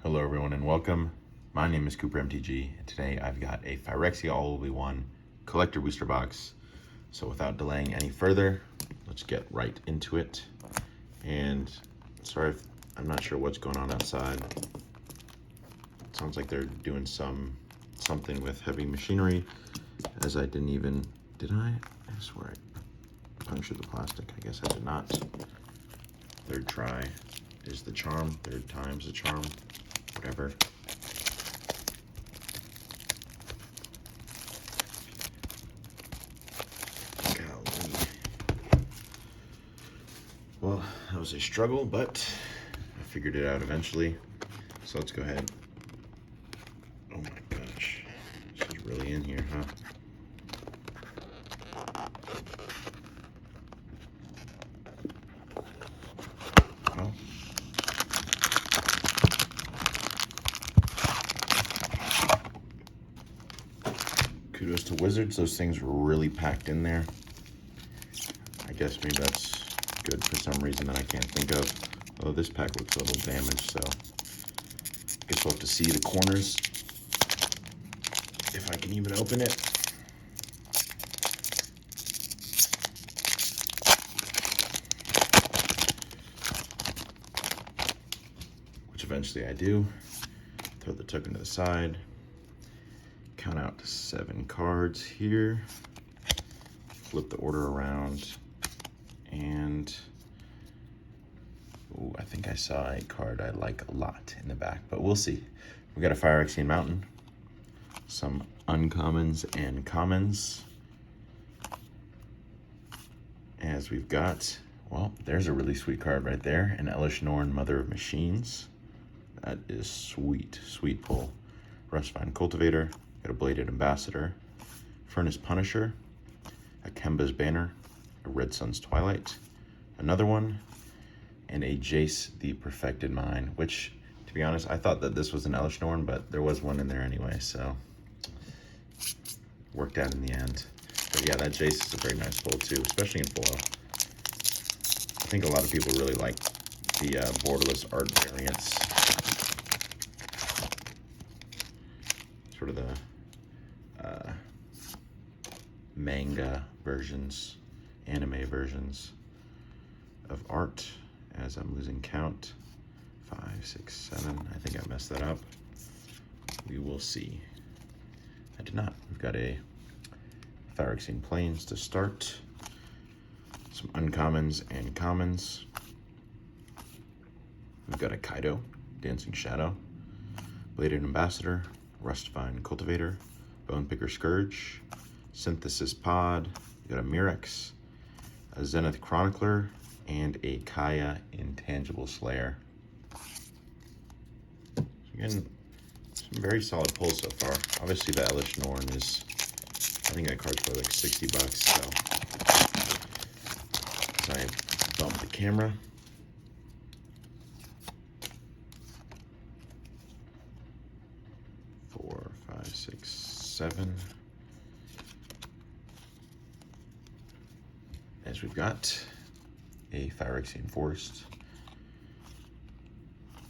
Hello everyone and welcome. My name is Cooper MTG and today I've got a Phyrexia All-Will-Be-One collector booster box. So without delaying any further, let's get right into it. And sorry if I'm not sure what's going on outside. It sounds like they're doing something with heavy machinery, as I didn't even, did I? I swear I punctured the plastic. I guess I did not. Third try is the charm, third time's the charm. Whatever. Golly. Well, that was a struggle, but I figured it out eventually. So let's go ahead. Oh my gosh. This is really in here, huh? Well, kudos to Wizards. Those things were really packed in there. I guess maybe that's good for some reason that I can't think of. Oh, this pack looks a little damaged, so I guess we'll have to see the corners if I can even open it. Which eventually I do. Throw the token to the side. Count out to 7 cards here. Flip the order around. And ooh, I think I saw a card I like a lot in the back, but we'll see. We got a Phyrexian Mountain, some uncommons and commons. As we've got, well, there's a really sweet card right there, an Elish Norn, Mother of Machines. That is sweet, sweet pull. Rustvine Cultivator, got a Bladed Ambassador, Furnace Punisher, a Kemba's Banner, a Red Sun's Twilight, another one, and a Jace the Perfected Mind, which, to be honest, I thought that this was an Elish Norn, but there was one in there anyway, so worked out in the end. But yeah, that Jace is a very nice pull too, especially in foil. I think a lot of people really like the borderless art variants. Sort of the manga versions, anime versions of art, as I'm losing count. 5, 6, 7. I think I messed that up. We will see. I did not. We've got a Phyrexian Plains to start. Some uncommons and commons. We've got a Kaido, Dancing Shadow, Bladed Ambassador, Rustvine Cultivator, Bone Picker Scourge, Synthesis Pod, we got a Mirex, a Zenith Chronicler, and a Kaya Intangible Slayer. So again, some very solid pulls so far. Obviously the Elish Norn is, I think that card's probably like 60 bucks, so as I bump the camera. Four, 5, 6, 7. As we've got a Phyrexian Forest,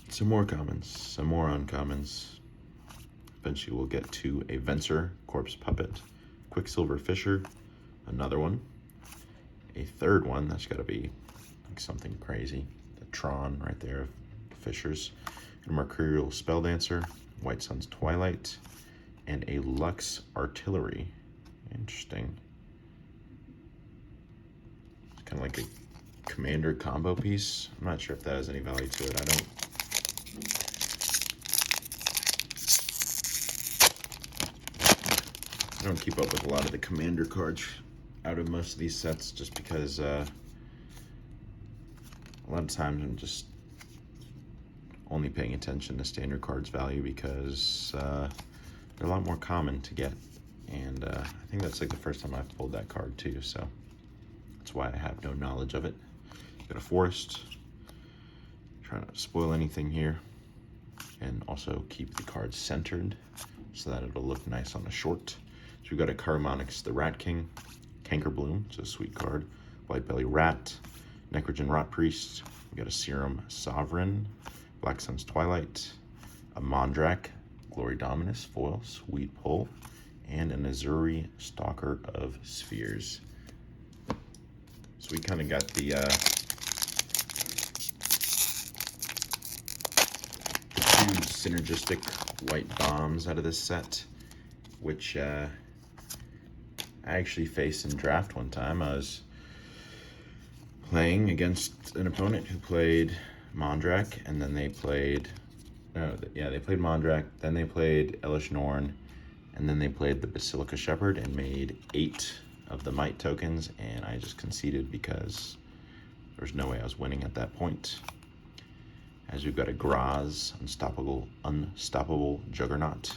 some more commons, some more uncommons. Eventually we'll get to a Venser, Corpse Puppet, Quicksilver Fisher, another one, a third one, that's gotta be like something crazy, the Tron right there of Fishers, a Mercurial Spelldancer, White Sun's Twilight, and a Lux Artillery. Interesting. It's kind of like a commander combo piece. I'm not sure if that has any value to it. I don't keep up with a lot of the commander cards out of most of these sets, just because a lot of times I'm just only paying attention to standard cards value because they're a lot more common to get, and I think that's like the first time I've pulled that card too, so that's why I have no knowledge of it. Got a Forest, trying not to spoil anything here, and also keep the cards centered so that it'll look nice on a short. So we've got a Caramonix the Rat King, Cankerbloom, it's a sweet card, Whitebelly Rat, Necrogen Rot Priest, we got a Serum Sovereign, Black Sun's Twilight, a Mondrak, Glory Dominus foil, sweet pull, and an Azuri Stalker of Spheres. So we kind of got the two synergistic white bombs out of this set, which I actually faced in draft one time. I was playing against an opponent who played Mondrak, and then they played, they played Mondrak, then they played Elish Norn, and then they played the Basilica Shepherd and made 8 of the Might tokens, and I just conceded because there's no way I was winning at that point. As we've got a Graz, Unstoppable Juggernaut.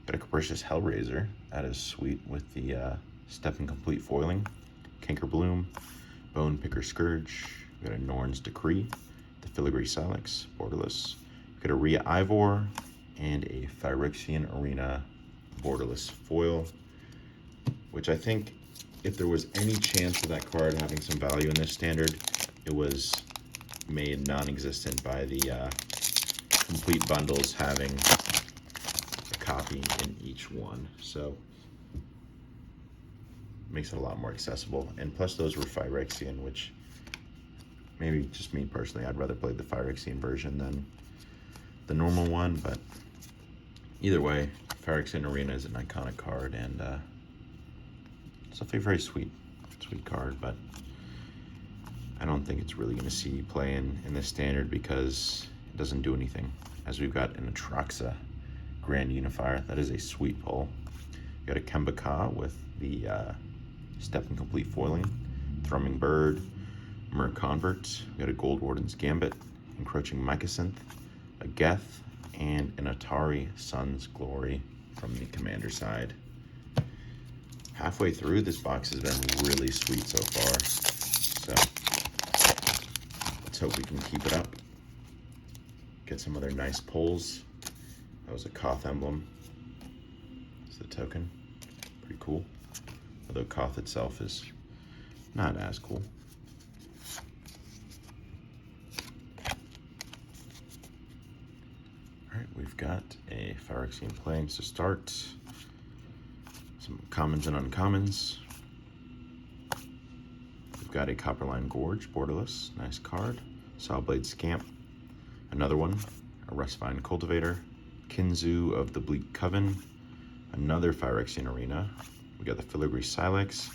Got a Capricious Hellraiser, that is sweet, with the Step and Complete foiling. Cankerbloom, Bone Picker Scourge. We've got a Norn's Decree, the Filigree Silex, borderless. We've got a Rhea Ivor, and a Phyrexian Arena borderless foil, which I think if there was any chance of that card having some value in this standard, it was made non-existent by the complete bundles having a copy in each one. So makes it a lot more accessible. And plus those were Phyrexian, which maybe just me personally, I'd rather play the Phyrexian version than the normal one, but either way, Phyrexian Arena is an iconic card, and it's a very sweet card, but I don't think it's really going to see play in this standard because it doesn't do anything. As we've got an Atraxa Grand Unifier, that is a sweet pull. We've got a Kembaka with the Step and Complete foiling, Thrumming Bird, Merconvert. We've got a Gold Warden's Gambit, Encroaching Mycosynth, a Geth, and an Atari Sun's Glory from the commander side. Halfway through, this box has been really sweet so far, so let's hope we can keep it up. Get some other nice pulls. That was a Koth emblem. It's the token. Pretty cool. Although Koth itself is not as cool. Alright, we've got a Phyrexian Plains to start. Some commons and uncommons. We've got a Copperline Gorge, borderless, nice card. Sawblade Scamp, another one. A Rustvine Cultivator, Kinzu of the Bleak Coven, another Phyrexian Arena. We got the Filigree Silex,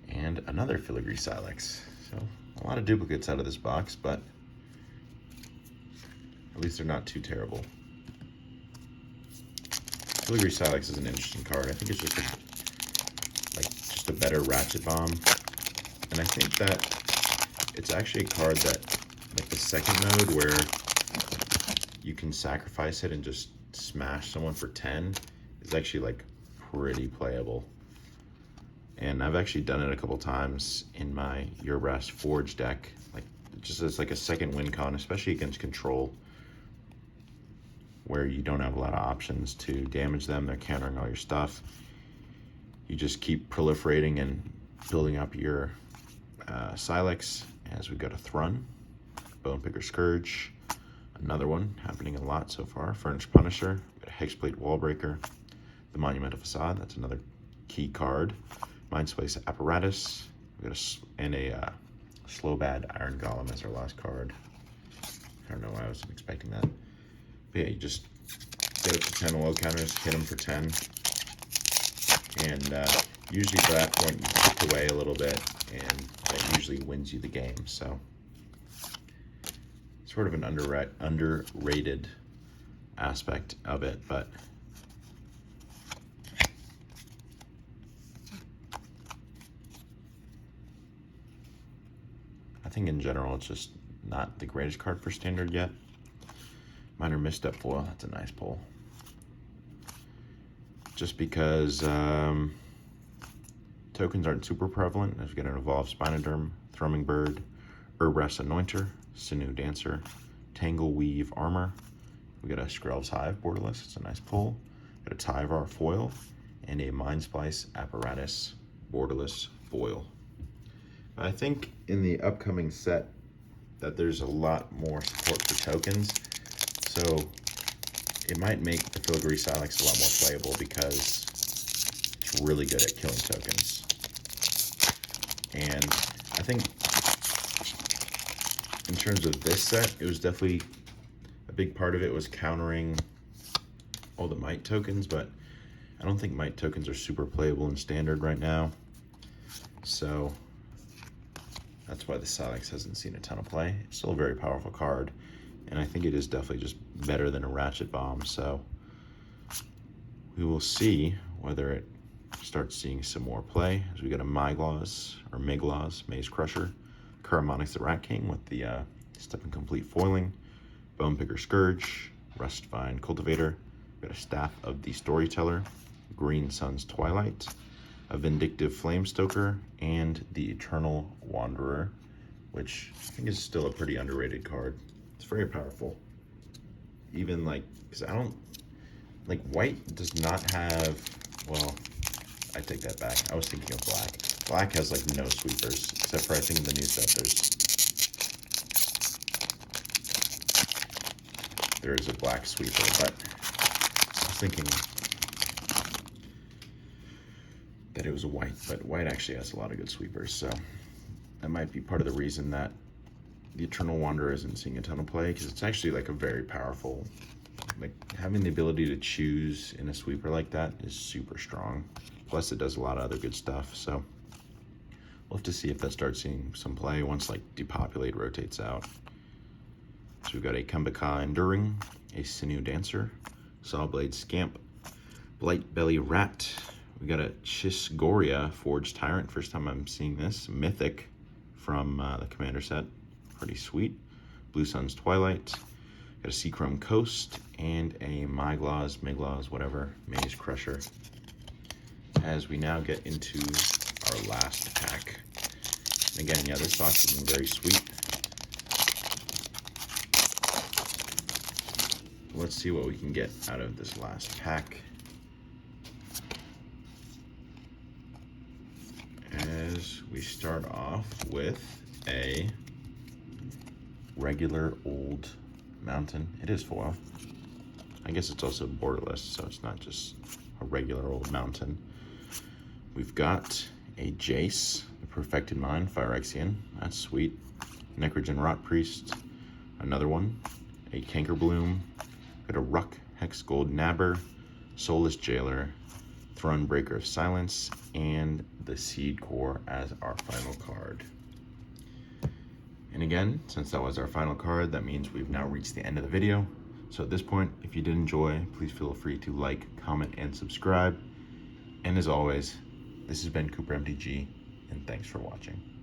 and another Filigree Silex. So a lot of duplicates out of this box, but at least they're not too terrible. Filigree Silex is an interesting card. I think it's just a better Ratchet Bomb. And I think that it's actually a card that, like the second mode where you can sacrifice it and just smash someone for 10, is actually like pretty playable. And I've actually done it a couple times in my Eurobrast Forge deck, like just as like a second win con, especially against control, where you don't have a lot of options to damage them. They're countering all your stuff. You just keep proliferating and building up your Silex, as we've got a Thrun, Bone Picker Scourge, another one happening a lot so far, Furnished Punisher, we've got a Hexblade Wallbreaker, the Monumental Facade, that's another key card, Mindspace Apparatus, we've got a Slowbad Iron Golem as our last card. I don't know why I wasn't expecting that. But yeah, you just get up to 10 low counters, hit them for 10. And usually for that point, you kick away a little bit, and that usually wins you the game. So, sort of an underrated aspect of it, but I think in general, it's just not the greatest card for standard yet. Minor Misstep foil, that's a nice pull. Just because tokens aren't super prevalent. We've got an Evolved Spinoderm, Thrumming Bird, Urbrass Anointer, Sinew Dancer, Tangle Weave Armor. We got a Skrelv's Hive, borderless, it's a nice pull. Got a Tyvar foil, and a Mind Splice Apparatus, borderless foil. I think in the upcoming set that there's a lot more support for tokens. So it might make the Filigree Silex a lot more playable because it's really good at killing tokens. And I think in terms of this set, it was definitely a big part of it was countering all the might tokens, but I don't think might tokens are super playable in standard right now. So that's why the Silex hasn't seen a ton of play. It's still a very powerful card, and I think it is definitely just better than a Ratchet Bomb. So we will see whether it starts seeing some more play as we get a Meglaws, Maze Crusher, Karamonix the Rat King with the Step and Complete foiling, Bone Picker Scourge, Rustvine Cultivator, we got a Staff of the Storyteller, Green Sun's Twilight, a Vindictive Flamestoker, and the Eternal Wanderer, which I think is still a pretty underrated card. It's very powerful. Even like, because I don't, like white does not have, well, I take that back. I was thinking of black. Black has like no sweepers, except for I think in the new set there is a black sweeper, but I was thinking that it was a white, but white actually has a lot of good sweepers, so that might be part of the reason that the Eternal Wanderer isn't seeing a ton of play, because it's actually like a very powerful, like having the ability to choose in a sweeper like that is super strong. Plus it does a lot of other good stuff, so we'll have to see if that starts seeing some play once like Depopulate rotates out. So we've got a Kembaka Enduring, a Sinew Dancer, Sawblade Scamp, Blight Belly Rat. We got a Chisgoria Forged Tyrant. First time I'm seeing this. Mythic from the Commander set. Pretty sweet. Blue Sun's Twilight. Got a Seachrome Coast and a Meglaws, whatever, Maze Crusher. As we now get into our last pack. And again, yeah, this box has been very sweet. Let's see what we can get out of this last pack. As we start off with a regular old mountain. It is foil. I guess it's also borderless, so it's not just a regular old mountain. We've got a Jace, the Perfected Mind, Phyrexian. That's sweet. Necrogen Rot Priest. Another one. A Cankerbloom. Got a Ruck, Hex Gold Nabber, Soulless Jailer, Throne Breaker of Silence, and the Seed Core as our final card. And again, since that was our final card, that means we've now reached the end of the video. So at this point, if you did enjoy, please feel free to like, comment, and subscribe. And as always, this has been Cooper MTG, and thanks for watching.